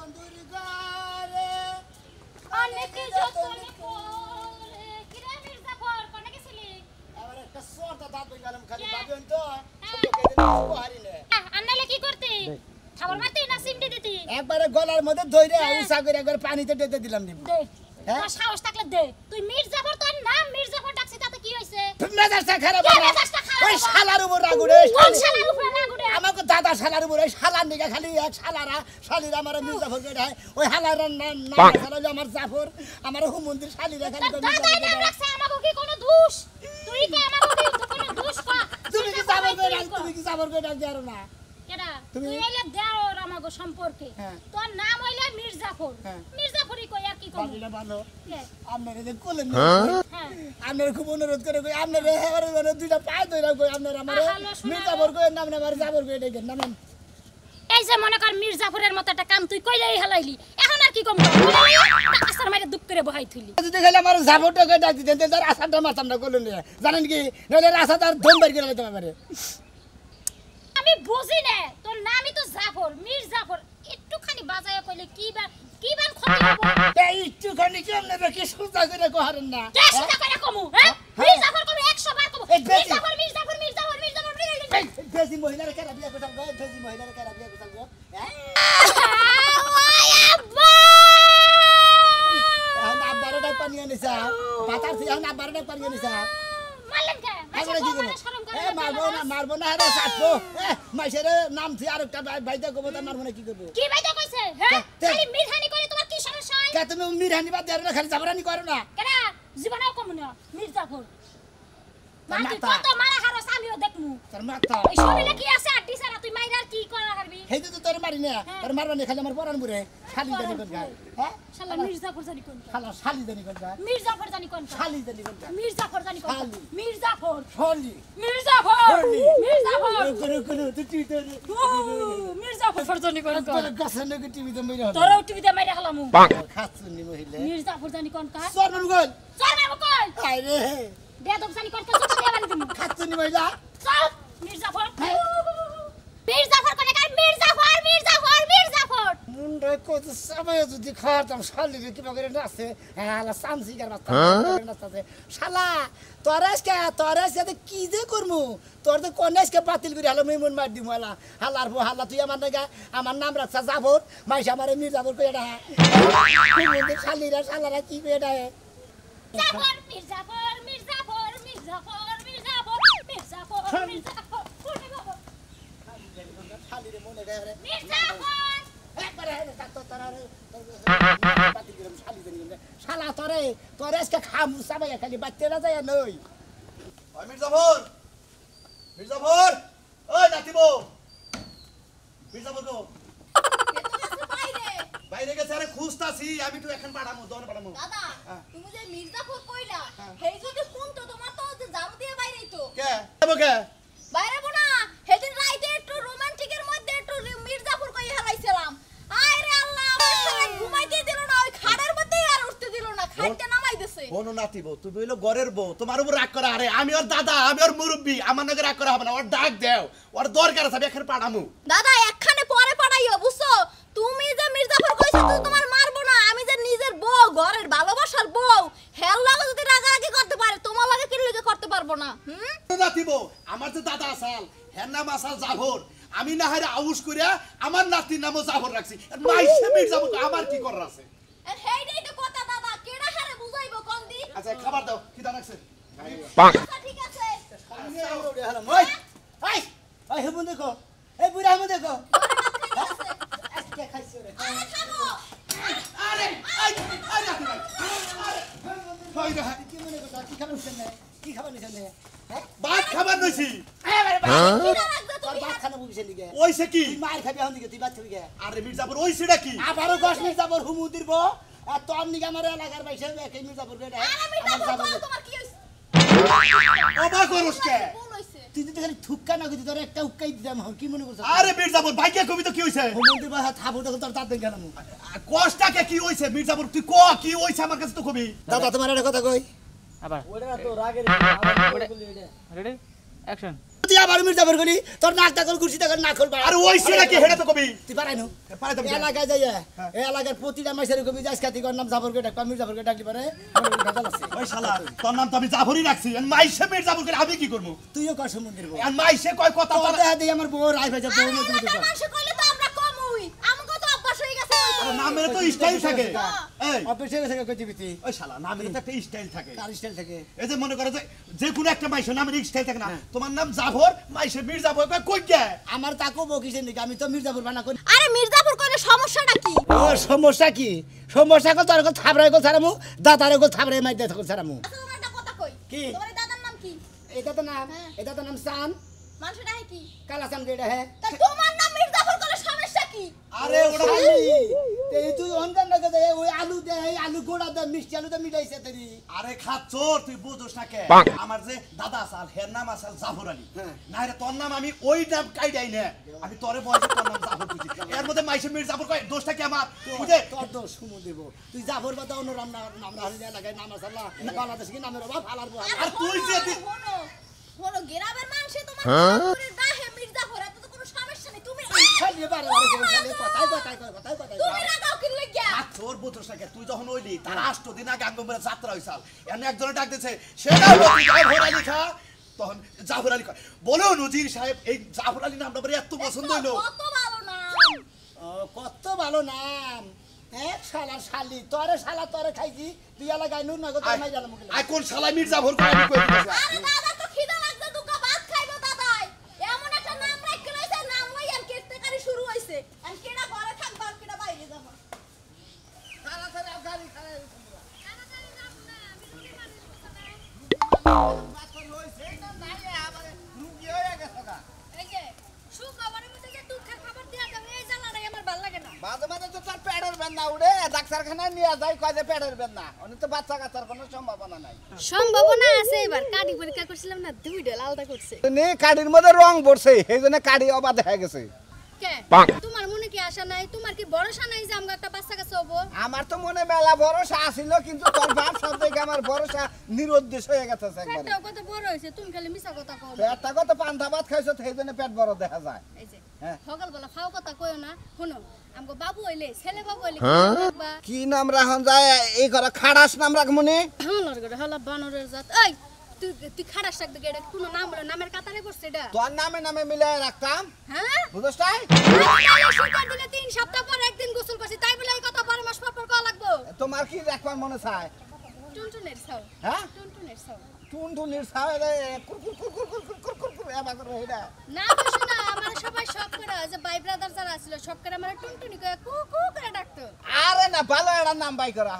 বন্ধুর ঘরে অনেক যতন করে কিরে মির্জাফর কোনে গেছিলি আমার একটা সোটা দাঁত গেলাম খালি ভাবেন তো ছোট কেটে দিতে হারিলে আন্নালে কি করতে খাবার মারতে না সিমটি দিতি একবারে গলার মধ্যে ধইরে উসা করে একবার পানিতে ঢেলে দিলাম নি দে তোর সাহস থাকলে দে তুই মির্জাফর তোর নাম মির্জাফর ডাকছিস তাতে কি হইছে মেজাজটা খারাপ কে মেজাজটা খারাপ ওই শালার উপর রাগুড়ে কোন শালার উপরে রাগুড়ে আমাকে দাদা শালার উপর ওই শালার নিগা খালি এক শালারা শালিরা আমার মির্জাফর কে দেয় ওই শালার নাম শালা আমার জাফর আমার হুমন্দির শালিরা খালি দাদা নাম রাখছে আমাকে কি কোনো দোষ তুই কি আমাকে কি কোনো দোষ কর তুমি কি জাফর কে ডাক জানো না কেডা তুই হইলে দেওর আমাগো সম্পর্কে তোর নাম হইলে মির্জাফর মির্জাফরই কই আর কি কই বাড়িটা ভালো কে আপনারা যে কোলেন হ্যাঁ আপনারা খুব অনুরোধ করে কই আপনারা এবারে মানে দুইটা পায় ধইরা কই আপনারা আমারে মির্জাফর কই নাম না আমার জাফর কই ডাকেন নাম এই যে মনে কর মির্জাফরের মত একটা কাম তুই কইলেই হালাইলি এখন আর কি কম আসার মাইরে দুঃখ করে বহাই থইলি যদি খালি আমার জাফরটা কই ডাক দিতেন তার আসারটা মারতাম না কোলেন জানেন কি নইলে আসার তার ধম বের করে দিতে পারে আমি বুঝি না তোর নামই তো জাফর মির্জাফর একটুখানি বাজায় কইলে কি বান ক্ষতি হবে এই একটুখানি কি আপনারা কি সুজা করে কহারেন না কে সুজা করে কমু হ্যাঁ মির্জাফর কমু 100 বার কমু মির্জাফর মির্জাফর মির্জাফর মির্জাফর এই বেজি মহিলার কেরা বিয়া করতাম গো বেজি মহিলার কেরা বিয়া করতাম গো ওই আব্বা এখন আব্বারে ডাক পানি আনিছা বাতার থেকে এখন আব্বারে ডাক পানি আনিছা মারলেন কে আমরা কি করব এ মারবো না রে সাতবো মাইশের নাম থি আরেকটা বাইদা কবো তা মারবো না কি করব কি বাইদা কইছে হ্যাঁ খালি মিরহানি করে তোমার কি সমস্যা হয় কে তুমি মিরহানি বাদ দের না খালি জাবরানি করো না কেডা জীবনেও কম না মির্জাফর মাটি কত মারা হারস আমিও দেখমু তোর মাথা এই শরীরে কি আছে আটি সারা তুই মাইরা কি করা হারবি হেই তো তোর মারি না তোর মারবা না খালি আমার পরান বুরে শালি জানি কোন গা হ্যাঁ শালা মির্জাফর জানি কোন শালা শালি জানি কোন গা মির্জাফর জানি কোন শালি জানি কোন গা মির্জাফর জানি কোন মির্জাফর শালি মির্জাফর মির্জাফর কোন তুই তো মির্জাফর জানি কোন তোর গাছে নাকি টিভিতে মেরে হলো তোর টিভিতে মাইরা হলামু খাচ্ছনি মহিলা মির্জাফর জানি কোন কা সরমান গোল চল কই আরে বেদব জানি কোন কা চল দেবানি দিমু খাচ্ছনি মহিলা চল মির্জাফর মির্জাফর কোনে কা মির্জাফর মির্জাফর মির্জাফর মুন্ডা কত সময় যদি খাতাম শালি কি করে নাচে হালা সামসি কার বাচ্চা নাচতে শালা তোরাসকে কি যে করমু তোর তো কনেসকে বাতিল করে হালা মেমন মার দিমু হালা হালার হালা তুই আমার নাগা আমার নাম রাখছা জাফর মাইস আমারে মির্জাফর কই এটা মুন্ডা শালিরা শালারা কি কই এটা জাফর মির্জাফর মির্জাফর মির্জাফর মির্জাফর মির্জাফর মির্জাফর কোনে বাবা শালিরে মনে গায় রে মির্জাফর একবারে হেলে তাতো তোরারে বাতিল করে শালি দেন শালা তোরে আজকে খামু সবাই খালি বাচ্চা না যায় নই ওই মির্জাফর ওই নাতিবো মির্জাফর গো বাইরে গেছে আরে খুঁজতাছি আমি তো এখন পাঠামু দোকানে পাঠামু দাদা তুমি যে মির্জাফর কইলা হেই যদি শুনতো তোমার তো যে জাম দিয়ে বাইরেই তো কে যাবো কে বাইরে না হেদিন রাইতে একটু রোমান্টিকের মধ্যে একটু মির্জাফর কই হেলাইছিলাম আয় রে আল্লাহ আমার সারা ঘুমাইতে দিল না ওই খাড়ের মধ্যেই আর উঠতে দিল না খাইতে নামাই দিছে বোন নাতিবো তুমি হইলো ঘরের বউ তোমার উপর রাগ করা আরে আমি ওর দাদা আমি ওর মুরব্বি আমার নাকি রাগ করা হবে না ওর ডাক দেও ওর দরকার আছে আমি এখন পাঠামু দাদা একখানে পরে পাঠাইও বুঝছো তুমি যে মির্জাফর কইছো তো তোমার মারবো না আমি যে নিজের বউ ঘরের ভালোবাসার বউ হেল লাগে যদি রাগারাগি করতে পারে তোমার লাগে কি লাগে করতে পারবো না নাতিবো আমার যে দাদা আসাল হের নাম আসাল জাফর আমি না হারে আউস করিয়া আমার নাতির নামও জাফর রাখছি মাইসে মির্জাফর আমার কি করার আছে আর হেইটাই তো কথা দাদা কেডা হারে বুঝাইবো কোন দিন আচ্ছা খাবার দাও কি দাও রাখছে আচ্ছা ঠিক আছে ওই এই এই হেমন দেখো এই বুড়া হেমন দেখো আজকে খাইছো রে আরে খাবো আরে আই আই নাতি ভাই আরে ভাই রে কি মনে করছ কি খাবার নিছেন কি খাবার নিছেন হ্যাঁ ভাত খাবার নইছি এবারে কিনা রাখছো তোর তুমি ভাত খানা বুঝছেন দিকে ওইছে কি তুই মার খাবি হন দিকে তুই বাচ্চা দিকে আরে মির্জাফর ওইছেটা কি আবারো গস মির্জাফর হুমু দিরবো আর তোর নিকে আমার এলাকার বাইসে একই মির্জাফর কইরা আরে মির্জাফর তোমার কি হইছে অবাক করস কে ভুল হইছে তুই যদি খালি থুক্কা না কইতি তোর একটা উক্কাই দিতাম কি মনে করছ আরে মির্জাফর ভাই কে কবি তো কি হইছে হুমু দিরবো থাবো দেখো তোর দাঁত গেলাম কষ্টটাকে কি হইছে মির্জাফর তুই ক কি হইছে আমার কাছে তো কবি দাদা তোমার একটা কথা কই আবার ওটা না তো রাগের রেডি অ্যাকশন তুই আবার মির্জাফর করি তোর নাক টাকল কুর্সি টাকল না খুলবা আর ওই সেটা কি হেডা তো কবি তুই পারাইনো পারাইতাম না। এলাকায় যাইয়া এই এলাকার প্রতিটা মাইসের কবি যাস কাতি কর নাম জাফরকে ডাকবা মির্জাফরকে ডাকলি পারে ভেজাল আছে ওই শালা তোর নাম তো আমি জাফরই রাখছি আর মাইসে মির্জাফর করে আমি কি করব তুইও কর সমুদ্রের বউ আর মাইসে কয় কথা তো দেখা দিই আমার বউ রাই ভাই বউ মতো এলাকার মানুষ কইলে তো আমরা কমই আমাকে তো অভ্যাস হয়ে গেছে আর নামের তো স্টাইল থাকে এই অফিসে গেছে কই দিবিতি ওই শালা নামের তো একটা স্টাইল থাকে কার স্টাইল থাকে এই যে মনে করে যে কোনো একটা মাইসের নামের স্টাইল থাকে না তোমার নাম জাফর মাইসে মির্জাফর কই গে আমার তাকো বউ কিসের নাকি আমি তো মির্জাফর বানা করি আরে মির্জাফর কইলে সমস্যাটা কি ও সমস্যা কি সমস্যা কো তোর কো থাবরাই কো ছাড়ামু দাদারে কো থাবরাই মাই দে থাকো ছাড়ামু আচ্ছা তোমার একটা কথা কই কি? তোমার দাদার নাম কি এটা তো নাম সান মানুষটা কি কালা সান রেডা হে তা তোমার নাম মির্জাফর কইলে সমস্যা কি আরে ওটা এই তুই অনজান না দে ওই আলু দে এই আলু গোড়া দে মিষ্টি আলু দে মিটাইছে তেরি আরে খাচ্চোর তুই বুঝোস না কে আমার যে দাদা আসাল হের নাম আসাল জাফর আলী না রে তোর নাম আমি ওই নাম কাইডাই না আমি তোরে বলছি তোর নাম জাফর বুঝি এর মধ্যে মাইসে মির্জাফর কয় দোষটা কি আমার বুঝে তোর দোষ সুমু দেব তুই জাফর বাতা অন্য নাম নাম হারিয়ে লাগাই নাম আসাল্লাহ বাংলাদেশ কি নামের অভাব হালার বউ আর তুই যে শোনো শোনো গ্রামের মানুষ তোমার জাফরের দাহে মির্জাফর এত তো কোনো সমস্যা নেই তুমি খালি বারে বারে কথাই তুমি লাগাও কি লাগিয়া তোর বুঝোস না কে তুই যখন ওইলি তার 8 দিন আগে আঙ্গমরে যাত্রা হইছাল এনে একজনে ডাক দিয়েছে সেটা জাফর আলী খা তখন জাফর আলী কয় বলো নজির সাহেব এই জাফর আলী নামটা বড় এত পছন্দ হইলো কত ভালো নাম কত ভালো নাম এক শালা শালি তোরে শালা তোরে খাইছি তুই এলাকায় নুন না গো তোর মাই জানো মুখে আই কোন শালা মির্জাফর কয় আমি কই দিতেছি আরে দাদা তো খিদা লাগছে দুকা ভাত খাইবো দাদাই এমন একটা নাম রাখতে লইছে নাম লই আর কেটতেকারি শুরু হইছে আর কেডা ঘরে থাকবা আর কেডা বাইরে যাবা শালা শালা গাড়ি খালাই এই যে সুখবরের মধ্যে যে দুঃখের খবর দিয়া দাও এই জ্বালাটাই আমার ভালো লাগে না মাঝে মাঝে তো তার পেটের বেদনা উঠে ডাক্তারখানায় নিয়ে যায় কয় যে পেটের বেদনা অনেক তো বাচ্চা কাচ্চার কোনো সম্ভাবনা নাই সম্ভাবনা আছে এবার কাটি পরীক্ষা করছিলাম না দুইটা লালটা করছে কাঠির মধ্যে রং পড়ছে সেই জন্য কাঠি অবাধ হয়ে গেছে কে তোমার মনে কি আশা নাই তোমার কি ভরসা নাই যে আমগা একটা বাচ্চা কাছে হবো আমার তো মনে মেলা ভরসা আসিল কিন্তু তোর বাপ সব থেকে আমার ভরসা নিরুদ্দেশ হয়ে গেছে একবারে পেটটাও কত বড় হয়েছে তুমি খালি মিছা কথা কও পেটটা কত পান্তা ভাত খাইছো সেই জন্য পেট বড় দেখা যায় এই যে হ্যাঁ। সকালবেলা খাও কথা কইও না শুনো আমগো বাবু হইলে ছেলে বাবু হইলে বা কি নাম রাখন যায় এই করে খাড়াস নাম রাখমনি হালার করে হালা বানরের জাত এই তুই খারাপ থাকবে এটা কোনো নাম বলে নামের কাতারে করছে এটা তোর নামে নামে মিলাই রাখতাম হ্যাঁ বুঝছ তাই শীতের দিনে 3 সপ্তাহ পর একদিন গোসল করছি তাই বলে এই কথা 12 মাস পর কওয়া লাগবো তোমার কি রাখবার মনে চায় টুনটুনের ছাও হ্যাঁ টুনটুনের ছাও টুনটুনির ছায় রে কুরকুর কুরকুর কুরকুর কুরকুর কুরকুর এবার করে এটা না বেশি না আমার সবাই শখ করে যে ভাই ব্রাদার যারা ছিল শখ করে আমার টুনটুনি করে কু কু করে ডাকতো আরে না ভালো একটা নাম বাই করো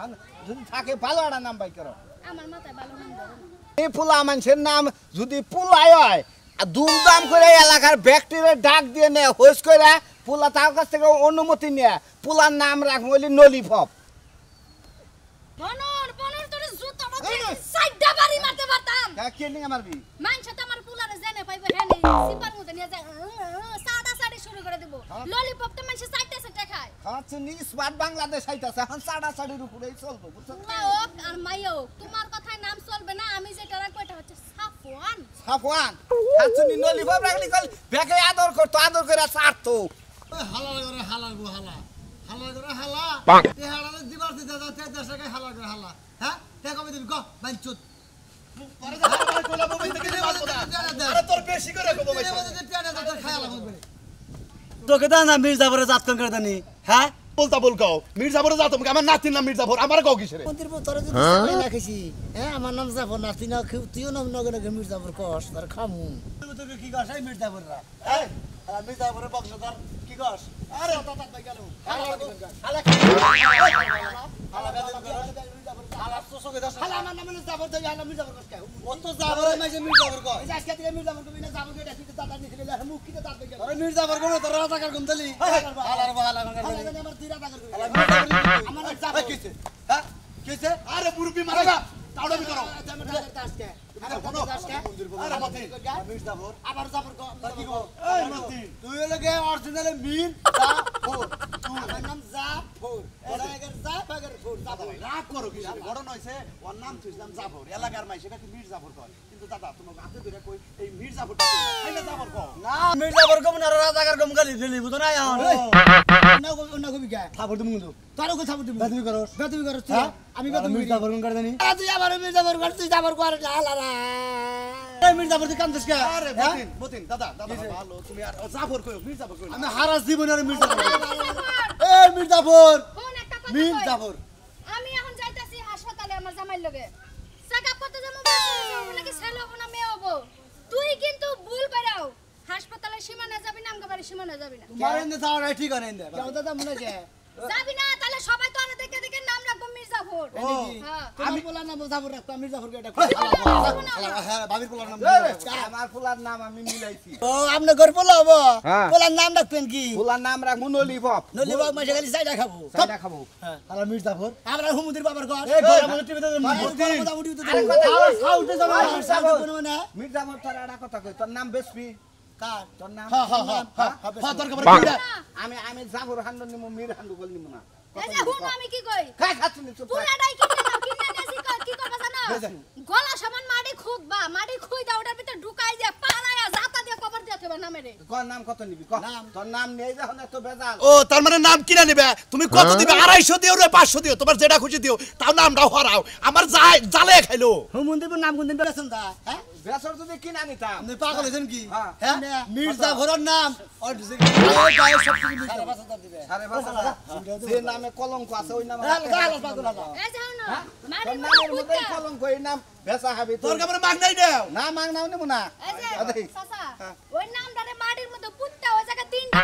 যদি থাকে ভালো একটা নাম বাই করো আমার মাথায় ভালো নাম ধরে না এই ফুলা মানুষের নাম যদি পুলাই হয় আর দুমদাম করে এলাকার ব্যক্তিরে ডাক দিয়ে নেয় হোস করে পুলা তার কাছ থেকে অনুমতি নেয় পুলার নাম রাখবো বলি নলিফপ বনর তোর জুতা মধ্যে সাইডা বাড়ি মারতে পারতাম কে নিয়ে মারবি মানছ তো আমার পুলারে জেনে পাইবে হ্যাঁ নেই সিপার মধ্যে নিয়ে যায় সাদা সাড়ি শুরু করে দেব ললিপপ তো মানুষ সাইডটা সাইডটা খায় হচ্ছে নি স্মার্ট বাংলাদেশ আইতাছে এখন সাড়া সাড়ির উপরেই চলবো বুঝছো হোক আর মাইও তোমার কথায় নাম চলবে না আমি যেটা রাখবো এটা হচ্ছে সাফওয়ান সাফওয়ান হচ্ছে নি নলিফপ রাখলি কল বেকে আদর করতো আদর করে ছাড়তো হালার করে হালার গো হালা হালার করে হালা তে হালালে দিবার দিতে তে দেশকে হালার করে হালা হ্যাঁ তে কবে দিবি ক বাইচুত পরে যা আমার কইলা বই থেকে পারবো না আরে তোর বেশি করে কব ভাই তোকে দা না মির্জাফরের জাত কোন করে দানি হ্যাঁ বলতা বল গাও মির্জাফর যা তুমি আমার নাতির নাম মির্জাফর আমার গাও কিসেরে মন্দির তোর যদি সামনে রাখিছি হ্যাঁ আমার নাম জাফর নাতি না তুইও নাম নগরে মির্জাফর কস তার খামু তোকে কি কস এই মির্জাফররা এই মির্জাফরের বংশধর কি কস আরে তাতা ভাই গেল হালা হালা সোসকে দাস হালা আমার নাম জাফর দেই হালা মির্জাফর কস কাই ও তো জাফরের মাঝে মির্জাফর কয় এই আজকে থেকে মির্জাফর কবি না জাফর কে ডাকি দাদা নিছিলে মুখ কি দাদা ভাই গেল আরে মির্জাফর কোন তোর রাজাকার গুনতলি হালার হালা আমার তুই রাজাকার কবি আমার জাফর কিছে হ্যাঁ কিছে আরে মুরব্বি মারা তাওড়া বি করো আরে বলো আরে মতি মির্জাফর আবার জাফর কি গো এই মতি তুই লাগে অরিজিনাল মিন জাফর আমার নাম জাফর এরা এর জাফর জাফর রাগ করো কিসেরে গড়ন হইছে ওর নাম তুই নাম জাফর এলাকার মাই সেটা কি মির্জাফর কয় কিন্তু দাদা তোমাকে হাতে ধরে কই এই মির্জাফর খাইলে জাফর কও না মির্জাফর কম না রাজাকার কম গালি দিলি বুঝো না এখন না কবি কে থাপড় তুমি কিন্তু তারও কথা বলতে বেদমি করো বেতবি করছ তুই আমি বেতবি মির্জাফর কোন করে জানি তুই আবার মির্জাফর কর তুই জাফর কর আলারা এই মির্জাফর তুই কান্দছ কে আরে মতিন দাদা ভালো তুমি আর জাফর কইও মির্জাফর কইও আমি হারাস জীবন আর মির্জাফর এই মির্জাফর কোন একটা কথা কই। মির্জাফর আমি এখন যাইতাছি হাসপাতালে আমার জামাইর লগে চেকআপ করতে যাবো নাকি ছেলে হবো না মেয়ে হবো তুই কিন্তু ভুল করাও হাসপাতালে সীমানা যাবি না আমগো বাড়ি সীমানা যাবি না তোমার এনে যাওয়া নাই ঠিক আছে এনে কেউ দাদা মনে কে যাবি না তাহলে সবাই তো আরে দেখে দেখে নাম রাখবো মির্জাফর হ্যাঁ আমি বলা না জাফর রাখ আমি জাফরকে এটা হ্যাঁ ভাবির পোলার নাম আমার পোলার নাম আমি মিলাইছি ও আপনি ঘর পোলা হবো হ্যাঁ। পোলার নাম রাখবেন কি পোলার নাম রাখবো নলিপপ নলিবাগ মাসে খালি চাইটা খাবো চাইটা খাবো আর মির্জাফর আমরা হুমুদির বাবার ঘর এই ঘরের মধ্যে টিভিতে আরে কথা আওয়াজ সাউন্ডে যাবে মির্জাফর তোর একটা কথা কই তোর নাম বেসপি কার তোর নাম হ্যাঁ দরকার পড়ে কিডা আমি জাফর হান্ডু নিমু মির হান্ডু বল নিমু না এই যে হুন আমি কি কই খাই খাচ্ছি নি চুপ থাক। পুরাটাই কিনে নাও কিনে নেছি কি করবা জানো গলা সমান মাটি খুঁজবা মাটি খুঁই দাও ওটার ভিতর ঢুকাই দিয়ে পালায়া জাতা দিয়ে কবর দিয়ে দেবা নামে রে কর নাম কত নিবি কর তোর নাম নেই যখন এত বেজাল ও তার মানে নাম কিনা নিবে তুমি কত দিবে 250 দিও রে 500 দিও তোমার যেটা খুশি দিও তাও নামটাও হারাও আমার জালে খাইলো হুমুদির নাম কোনদিন বেড়েছেন দা হ্যাঁ বেসর যদি কিনা নিতাম আপনি পাগল হয়েছেন কি হ্যাঁ। হ্যাঁ মির্জাফরের নাম আর সাড়ে 5,000 যে নামে কলঙ্ক আছে ওই নামে এই যাও না মাটি তোর নামের মধ্যে কলঙ্ক এই নাম বেচা হবে তোর কামরে মাগ নাই দাও না মাং নাও নিমু না এই যে আদেই। চাচা ওই নামটারে মাটির মধ্যে পুত্তা ওই জায়গা তিনটা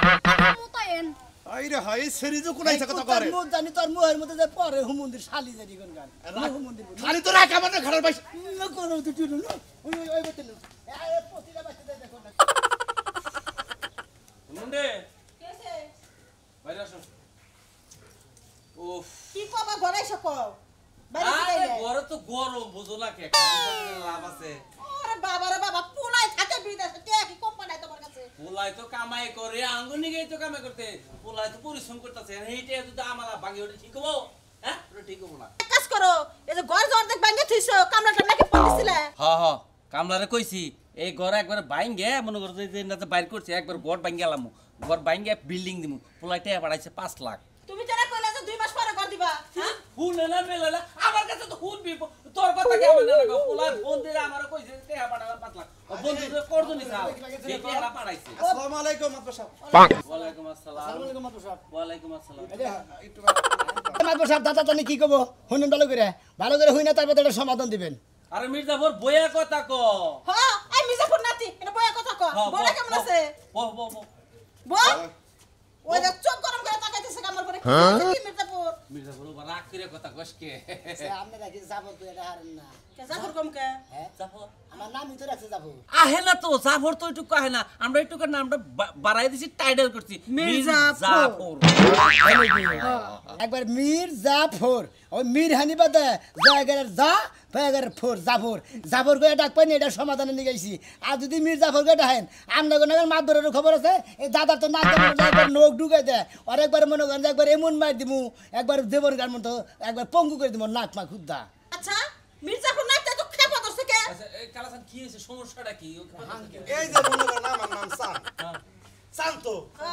মুতায়েন আইরে হাই সেরিজো কোনাইছে কথা করে জানি তোর মুহের মধ্যে যে পরে হুমুন্দির শালি জানি কোন গান হুমুন্দির খালি তো রাখা মানে খারাপ পাইছ কোন তুই তুই ওই বলতে প্রতিটা বাচ্চা দেখো না মুন্ডে বাইরে আসো উফ কি কবা ঘরে এসে কও বাইরে আরে গেলে ঘরে তো গরম বুঝো না কে লাভ আছে ওরে বাবা রে বাবা পুলাই থাকে বিদেশে কে কি কোম্পানি তোমার কাছে পোলাই তো কামাই করে আঙ্গুনি গেই তো কামাই করতে পোলাই তো পরিশ্রম করতেছে এইটা যদি আমার ভাগে ওটা ঠিক হবো হ্যাঁ ওটা ঠিক হবো না কাজ করো এই যে ঘর জোর দেখ ভাঙে থইছো কামলা টামলা কি পড়ছিলা হ্যাঁ কামলারে কইছি এই ঘর একবার বাইঙ্গে মনে করতে যে না বাইর করছে একবার ঘর বাইঙ্গে আলাম ঘর বাইঙ্গে বিল্ডিং দিমু পোলাইটা বাড়াইছে 5 লাখ তুমি যারা কইলা যে 2 মাস পরে ঘর দিবা হ্যাঁ হুনে না মেলে না আমার কাছে তো হুন বি তোর কথা কি আমার না গো পোলাই ফোন দিয়ে আমারে কইছে টেহা পাঠালা 5 লাখ বন্ধু যে করদনি চাও এই টেহা পাঠাইছে আসসালামু আলাইকুম মাতবা সাহেব ওয়ালাইকুম আসসালাম ওয়ালাইকুম আসসালাম মাতবর সাহেব দাদা জানি কি কব শুনুন ভালো করে হই না তারপর একটা সমাধান দিবেন আরে মির্জাফর বইয়া কথা ক হ্যাঁ এই মির্জাফর নাতি এটা বয়া কথা কও বড় কেমন আছে বল ওই যে চোখ গরম করে তাকাইতেছে কামর পরে কি মির্জাফর মির্জাফর রাগ করে কথা কসকে আপনারা কি যাবো তুই এটা হারেন না কে জাফর কম কে জাফর আমার নামই তো রাখছে যাবো আহে না তো জাফর তো একটু কাহে না আমরা একটু নামটা বাড়াই দিছি টাইটেল করছি মির্জাফর একবার মীর জাফর ওই মীর হানি বাদে জায়গার যা জায়গার ফোর জাফর জাফর করে ডাক পাইনি এটা সমাধানে নিয়ে গেছি আর যদি মীর জাফর করে ডাকেন আপনার কোনো মাতবরের খবর আছে এই দাদার তো নাক একবার নোখ ঢুকে দেয় আর একবার মনে করেন একবার এমন মার দিমু একবার দেবর গার মতো একবার পঙ্গু করে দিব নাক মা খুদ্দা আচ্ছা মির্জাফর নাতি তো খেপা ধরছে কে আচ্ছা এই কালাসান কি হইছে সমস্যাটা কি এই যে মনে করেন আমার নাম সান শান্ত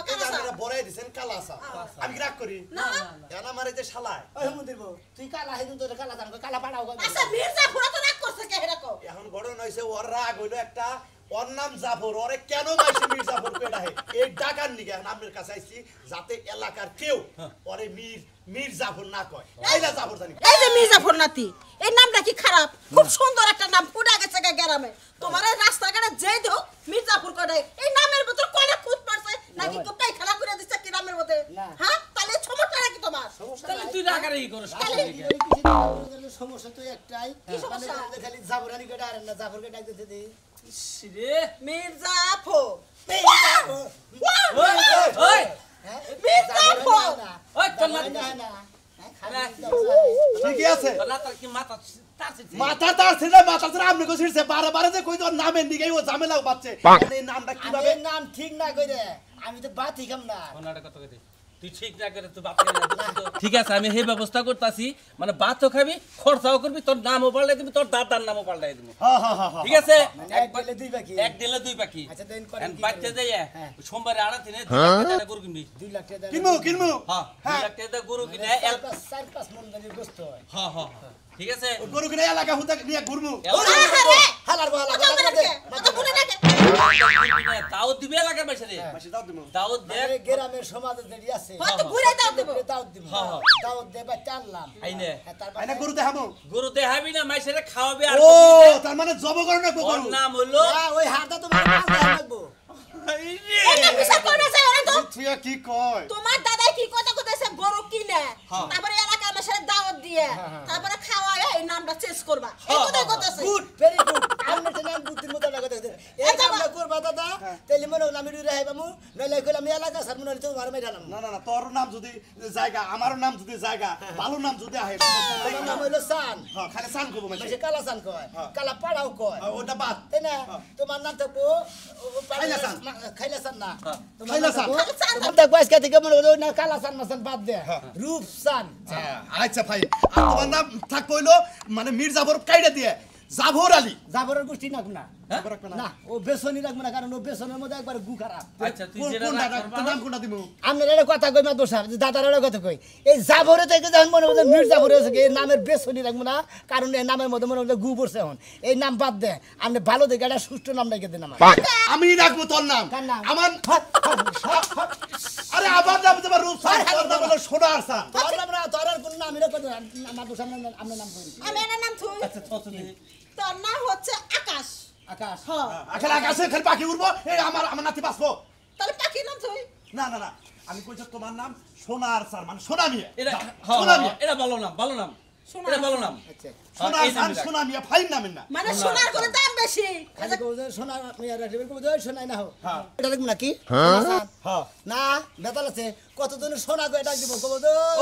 এই যে কালা আপনারা বড়াই দিছেন কালা সা আমি কি রাগ করি না এখন আমার এই যে শালায় ওই মন্দির বউ তুই কালা হেদিন তোর কালা জানো কালা পাড়াও আচ্ছা মির্জাফর তো রাগ করছে কে হেরা কও এখন ঘটনা হইছে ওর রাগ হইলো একটা ওর নাম জাফর ওরে কেন মাইছে মীর জাফর পেটা হে এই ডাকার নিগে এখন আপনার কাছে আইছি যাতে এলাকার কেউ ওরে মীর জাফর না কয় এইলা জাফর জানি এই যে মির্জাফর নাতি এই নামটা কি খারাপ খুব সুন্দর একটা নাম ফুটা গেছে গ্রামে তোমার এই রাস্তাঘাটে যেই দেও মির্জাফর করে এই নামের ভিতর কোনে খুঁত পারছে নাকি কেউ কাই খেলা করে দিচ্ছে কি নামের মধ্যে হ্যাঁ তাহলে সমস্যা কি তোমার তাহলে তুই রাগারাগি করছ সমস্যা তো একটাই কি সমস্যা? খালি জাফরানি কেটে আরেন না জাফরকে ডাক দিতে দি রে মির্জাফর ওই ওই মির্জাফর ওই তোর না ঠিকই আছে না তার কি মাথা তাছে মাথা ছিল আপনি কো ছিড়ছে বারে যে কই তোর নামের দিকেই ও ঝামেলা পাচ্ছে এই নামটা কিভাবে আমি নাম ঠিক না কইরে আমি তো বাতি খাম না ওনাটা কথা কইতে তুই ঠিক না করে তুই বাপ ঠিক আছে আমি সেই ব্যবস্থা করতেছি মানে ভাতও খাবি খরচাও করবি তোর নামও পাল্টাই দিবি তোর দাদার নামও পাল্টাই দিবি ঠিক আছে এক দিলে দুই পাখি বাচ্চা যাইয়া সোমবারে আড়া দিনে 2 লাখ টাকা গরু কিনবি 2 লাখ টাকা কিনবো হ্যাঁ 2 লাখ টাকা গরু কিনে 4-5 মন দানি গোস্ত হয় হ্যাঁ ঠিক আছে গরু কিনে এলাকা হুদা নিয়ে ঘুরমু হালার বহালা কথা বলে রাখে তাও দিবে এলাকার পয়সা রে তাও দে গ্রামের সমাজে যেটি আছে হয়তো ঘুরে দাও দেব দাওয়াত দিব দাওয়াত দেবা চাললাম আইনে আইনা গরু দেখাবো গরু দেখাবি না মাইসেরে খাওয়াবি আর ও তার মানে জব করে না ওর গরু নাম হলো ওই হাতটা তোমার কাছে রাখবো এটা বিচার করে যায় ওরা তো তুই কি কয় তোমার দাদাই কি কথা কইতেছে গরু কিনে তারপরে এলাকার মানুষের দাওয়াত দিয়ে তারপরে খাওয়ায় এই নামটা চেঞ্জ করবা এই কথাই কইতেছে গুড ভেরি গুড আমি তো নাম বুদ্ধির মতো লাগা দেখতে এই কামটা করবা দাদা তাইলে মনে নামি রুই রাইবামু নইলে কইলাম আমি এলাকা স্যার মনে তো মার মেরালাম না তোর নাম যদি জায়গা আমার নাম যদি জায়গা ভালো নাম যদি আহে তোমার নাম হইলো সান হ্যাঁ খালি সান করব মানে সে কালা সান কয় কালা পাড়াও কয় ওটা বাদ তাই না তোমার নাম থাকবো খাইলাসান। খাইলাসান না তোমার খাইলাসান। নাম থাকবো তোমার বয়স থেকে মনে হলো না কালা সান মাসান বাদ দে রূপ সান আচ্ছা ভাই আর তোমার নাম থাক কইলো মানে মির্জাফর কাইড়া দিয়ে জাফর আলী জাবরের গোষ্ঠী নাক না না ও বেসনি রাখবো না কারণ ও বেসনের মধ্যে একবার গু খারাপ আচ্ছা তুই কোন যেটা কোন রাগ দাদা করবা তোর না, নাম কোনটা দিমু আপনার একটা কথা কই মা দোষা দাদার একটা কথা কই এই জাবরে থেকে যখন মনে হচ্ছে মির জাবরে হয়েছে এই নামের বেসনি রাখবো না কারণ এই নামের মধ্যে মনে হচ্ছে গু পড়ছে এখন এই নাম বাদ দে আপনি ভালো দেখে একটা সুষ্ঠু নাম রেখে দেন আমার আমি রাখবো তোর নাম কার নাম? আমার আরে আবার নাম তোমার রূপ সান তোর নাম হলো সোনার সান তোর নাম না তোর আর কোন নাম এটা কথা আমার দোষা আপনার নাম কই আমি এর নাম থুই আচ্ছা তো তোর নাম হচ্ছে আকাশ আকাশ আখের আকাশে খালি পাখি উড়বো এই আমার নাতি বাঁচবো তাহলে পাখির নাম থুই না আমি কইছি তোমার নাম সোনার সান মানে সোনা মিয়া এটা সোনা মিয়া এটা ভালো নাম এটা ভালো নাম আচ্ছা সোনার সান সোনা মিয়া ফাইন নামের না মানে সোনার করে দাম বেশি আচ্ছা কই সোনা মিয়া রাখবে কই সোনাই না হো হ্যাঁ। এটা দেখব নাকি হ্যাঁ না বেতাল আছে কতজন সোনা কয় ডাক দিব কব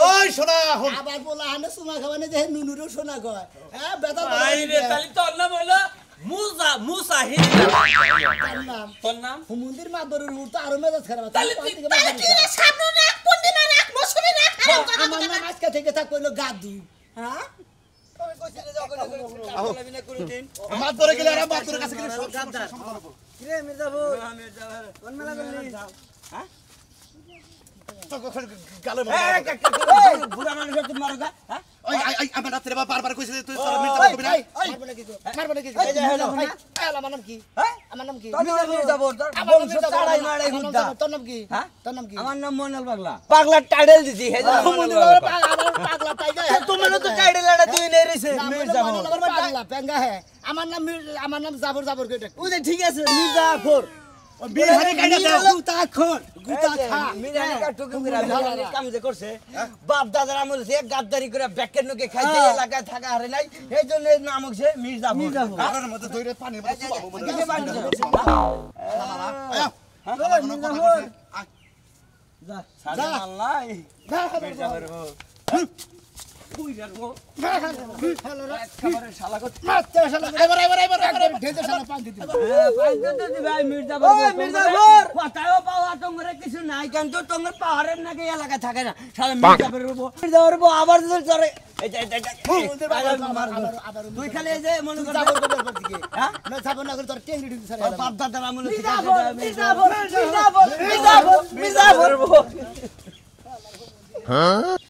ওই সোনা হন আবার বলা হানে সুমা খাওয়ানে যে নুনুরও সোনা কয় হ্যাঁ বেতাল আইরে তালি তোর নাম হলো মুসাহিদ নাম তোর নাম হুমুন্দির মাদরের উঠতে আরো মেজাজ খারাপ তাহলে তাহলে তুই- তাহলে কি রে সামনে রাখ পন্ডিমা রাখ মৌসুমি রাখ খারাপ কথা আমার নাম আজকে থেকে থাক কইলো গাদু হ্যাঁ মাত ধরে গেলে আর মাত ধরে কাছে গেলে সব কিরে মির্জাপুর গালে বুড়া মানুষের তুমি মারো গা হ্যাঁ ওই আমার রাতে বারবার কইছে তুই তোর মির্জা কবি না মারবো নাকি তো মারবো নাকি এই যে হলো ভাই আমার নাম কি হ্যাঁ? আমার নাম কি মির্জাপুর, তোর আমার নাম বংশ মির্জাপুর, তাড়াই আমার মারাই নাম হুদ্দা। জাফর, তোর নাম কি হ্যাঁ? তোর নাম কি আমার নাম মইনুল পাগলা পাগলা টাইটেল দিছি হে জানা হুমুন্দির মইনুল বাবা পাগলা আমার পাগলা টাইগা তোমারও তো টাইটেল এটা তুই নেই রেছে মির্জাপুর পাগলা পেঙ্গা হে আমার নাম জাফর জাফর কই ডাক ওই যে ঠিক আছে মির্জাপুর ও বিহারি কাইডা দাও গুতা খোর গুতা খা মিরানি কা টুকু করে মিরানি কাম যে করছে বাপ দাদার আমল সে গাদ্দারি করে ব্যাকের নকে খাইতে এলাকায় থাকা হারে নাই এই জন্য এর নাম হচ্ছে মির্জাপুর কারণের মধ্যে ধরে পানি মধ্যে চুবাবো মানে দেখে বাড়ি যাও। আয়া চলো, মির্জাপুর। যা সাজা আল্লাহ মির্জাপুর খাবারে শালা কত মারতে শালা এবার ঢেতে শালা পান দিতে মির্জাপুর কথাও পাওয়া তোমরা কিছু নাই কিন্তু তোমার পাহাড়ের নাকি এলাকা থাকে না সারা মির্জাপুরের উপর আবার যদি চলে তুই খালি এই যে মনে কর জাফর কই ব্যাপার দিকে হ্যাঁ না জাফর না করে তোর টেংরি ঢুকতে সারা বাপ দাদার আমলে মির্জাপুর